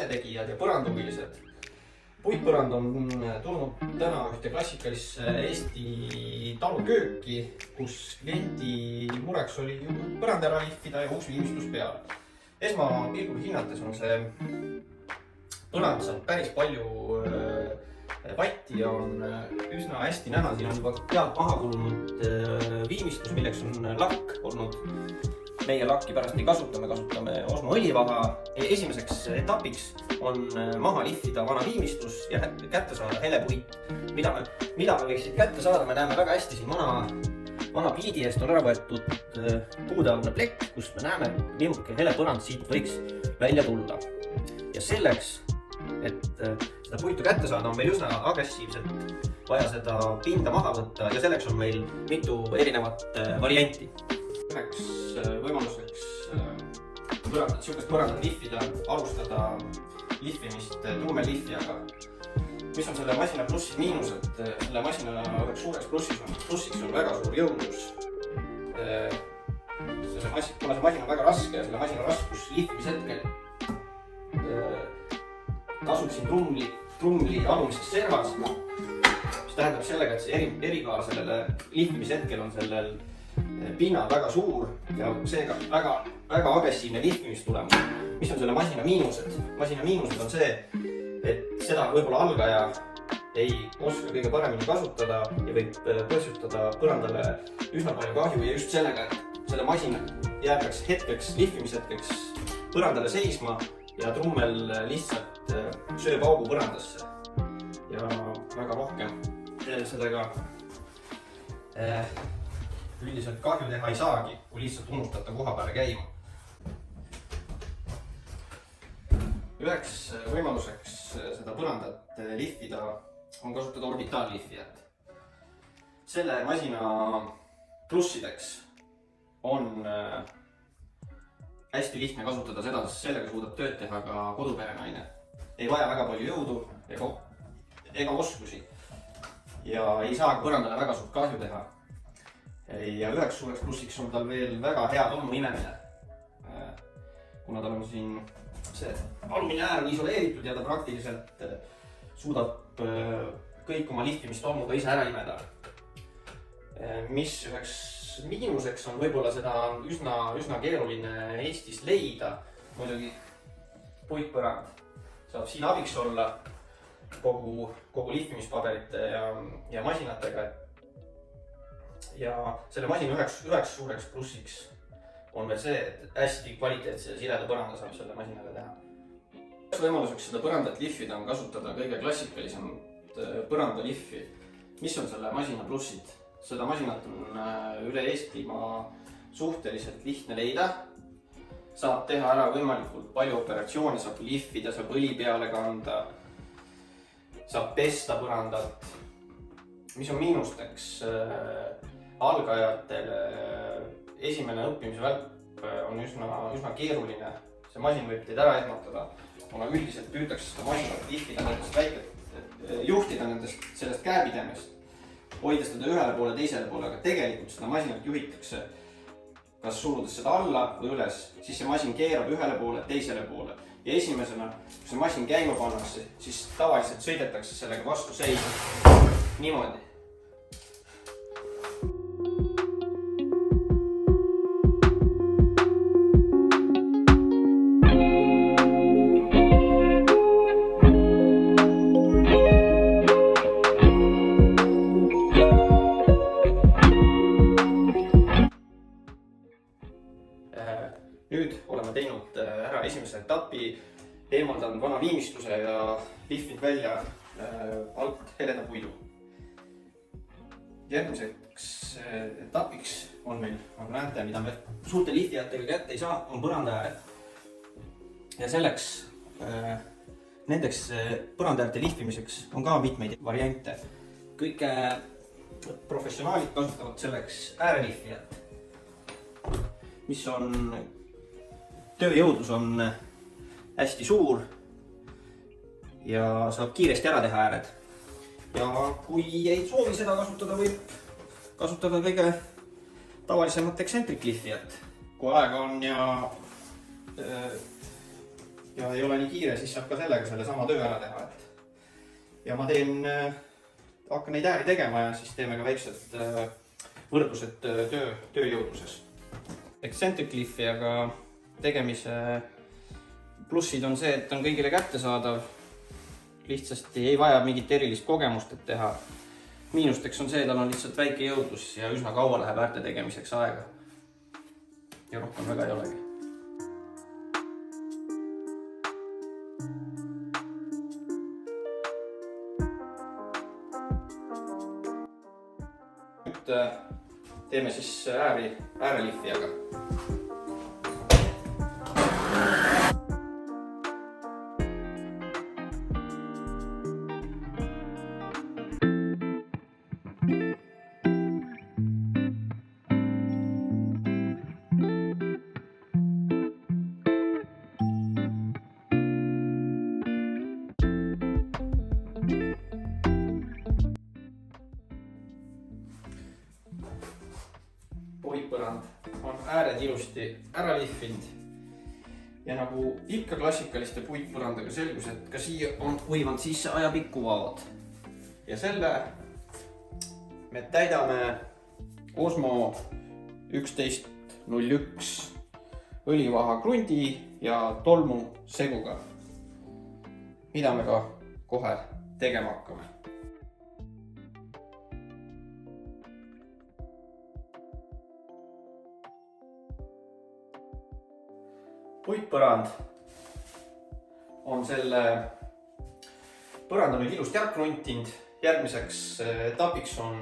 isetegijad ja põrandahuvilised. Puitpõrand on tulnud täna ühte klassikalisse Eesti talukööki, kus kliendi mureks oli põrand ära lihvida ja uus viimistlustus peale. Esmapilgul hinnates on see põrand saanud päris palju vatti ja on üsna hästi näha, siin on juba pealt maha kulunud viimistlus, milleks on lakk olnud. Meie lakki pärast ei kasuta, me kasutame Osmo õlivaha. Esimeseks etapiks on maha lihvida vana viimistlus ja kätte saada hele puit. Mida me võiksid kätte saada, me näeme väga hästi siin vana piidi eest on ära võetud puudealune plekk, kus me näeme, milline hele põrand siit võiks välja tulla. Ja selleks, et seda puitu kätte saada, on meil üsna agressiivselt vaja seda pinda maha võtta ja selleks on meil mitu erinevat varianti. Üheks võimaluseks sihukest põrandat lihvida, alustada lihvimist trummellihvijaga. Mis on selle masina plussid miinused? Selle masina üheks suureks plussiks on väga suur jõudlus. Kuna see masin on väga raske ja selle masina raskus lihvimishetkel tasub siin trumli alumises servas, mis tähendab sellega, et see erikaal sellele lihvimishetkel on sellel pinnal väga suur ja seega väga agressiivne lihvimistulemus. Mis on selle masina miinused? Masina miinused on see, et seda võib-olla algaja ei oska kõige paremini kasutada ja võib põhjustada põrandale üsna palju kahju ja just sellega, et selle masina jäädaks hetkeks, lihvimishetkeks põrandale seisma ja trummel lihtsalt sööb augu põrandasse ja väga rohkem sellega üldiselt kahju teha ei saagi, kui lihtsalt unustada koha peale käima. Üheks võimaluseks seda põrandat lihvida on kasutada orbitaallihvijat. Selle masina plussideks on hästi lihtne kasutada seda, sest sellega suudab tööd teha ka koduperenaine. Ei vaja väga palju jõudu ega oskusi ja ei saa põrandale väga suurt kahju teha. Ja üheks suureks plussiks on tal veel väga hea tolmu imemine. Kuna tal on siin see alumine äär on isoleeritud ja ta praktiliselt suudab kõik oma lihvimistolmu ka ise ära imeda. Mis üheks miinuseks on võib-olla seda üsna keeruline Eestis leida. Muidugi puitpõrand saab siin abiks olla kogu lihvimispaberite ja masinatega. Ja selle masina üheks suureks plussiks on veel see, et hästi kvaliteetse ja sileda põranda saab selle masinaga teha. Üheks võimaluseks seda põrandat lihvida on kasutada kõige klassikalisemat põrandalihvi. Mis on selle masina plussid? Seda masinat on üle Eestimaa suhteliselt lihtne leida. Saab teha ära võimalikult palju operatsioone, saab lihvida, saab õli peale kanda, saab pesta põrandat. Mis on miinusteks? Algajatele esimene õppimise välp on üsna keeruline. See masin võib teid ära ehmatada, kuna üldiselt püütakse seda masinat juhtida sellest käepidemest, hoides teda ühele poole, teisele poole, aga tegelikult seda masinat juhitakse kas surudes seda alla või üles, siis see masin keerab ühele poole, teisele poole. Ja esimesena, kui see masin käima pannakse, siis tavaliselt sõidetakse sellega vastu seina. Niimoodi. Nüüd oleme teinud ära esimese etapi, eemaldanud vana viimistluse ja lihvinud välja alt heleda puidu. Järgmiseks etapiks on meil, nagu näete, mida me suurte lihvijatega kätte ei saa, on põrandaääred. Ja selleks, nendeks põrandaäärte lihvimiseks on ka mitmeid variante. Kõik professionaalid kasutavad selleks äärelihvijat, mis on tööjõudlus on hästi suur ja saab kiiresti ära teha ääred. Ja kui ei soovi seda kasutada, võib kasutada kõige tavalisemat eksentriklihvijat. Kui aega on ja ja ei ole nii kiire, siis saab ka sellega sellesama töö ära teha, et ja ma hakkan neid ääri tegema ja siis teeme ka väiksed võrdlused tööjõudluses. Eccentric Leafiga tegemise plussid on see, et on kõigile kättesaadav, lihtsasti ei vaja mingit erilist kogemust, et teha. Miinusteks on see, tal on lihtsalt väike jõudlus ja üsna kaua läheb äärte tegemiseks aega. Ja rohkem väga ei olegi. Nüüd teeme siis ääreliifijaga. Puitpõrand on ääred ilusti ära lihvinud ja nagu ikka klassikaliste puitpõrandaga selgus, et ka siia on kuivanud sisse ajapikku vaod. Ja selle me täidame Osmo 1101 õlivaha krundi ja tolmu seguga, mida me ka kohe tegema hakkame. Puitpõrand on selle põranda nüüd ilusti ära kruntinud. Järgmiseks etapiks on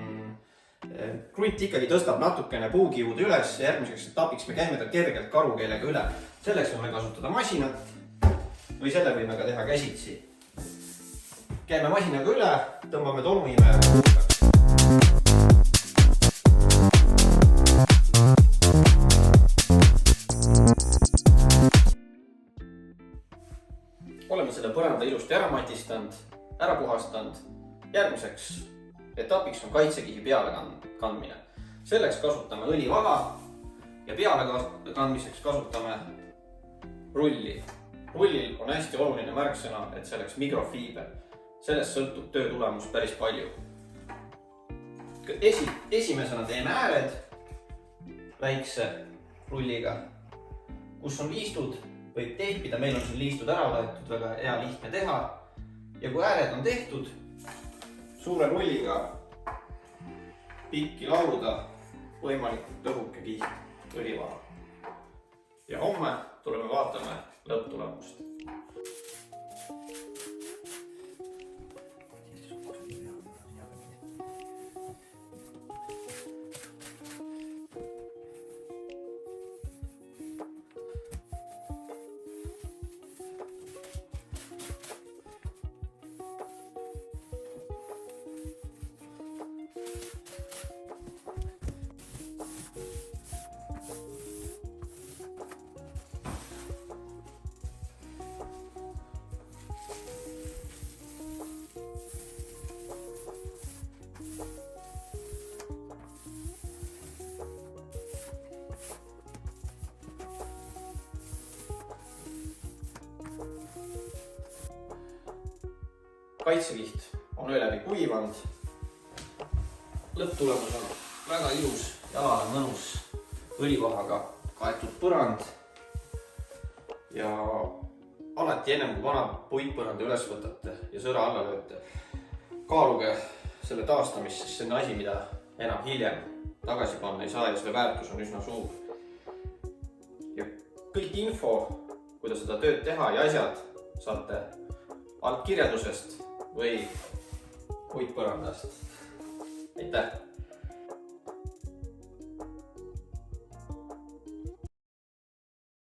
krunt ikkagi tõstab natukene puukiude üles ja järgmiseks etapiks me käime ta kergelt karukeelega üle. Selleks võime kasutada masinat või selle võime ka teha käsitsi. Käime masinaga üle, tõmbame tolmuimeja puhtaks. Oleme selle põranda ilusti ära matistanud, ära puhastanud. Järgmiseks etapiks on kaitsekihi peale kandmine. Selleks kasutame õlivaha ja peale kandmiseks kasutame rulli. Rullil on hästi oluline märksõna, et selleks mikrofiiber. Sellest sõltub töö tulemus päris palju. Esimesena teeme ääred väikse rulliga, kus on liistud. Võib teipida, meil on siin liistud ära võetud, väga hea lihtne teha. Ja kui ääred on tehtud, suure rulliga pikki lauda võimalikult õhuke kiht õlivaha. Ja homme tuleme vaatame lõpptulemust. Kaitsekiht on öö läbi kuivanud. Lõpptulemus on väga ilus, jalale mõnus õlivahaga kaetud põrand. Ja alati ennem kui vana puitpõranda üles võtate ja sõra alla lööte, kaaluge selle taastamist, sest see on asi, mida enam hiljem tagasi panna ei saa ja selle väärtus on üsna suur. Ja kõik info, kuidas seda tööd teha ja asjad saate alt kirjeldusest või puitpõrandast. Aitäh!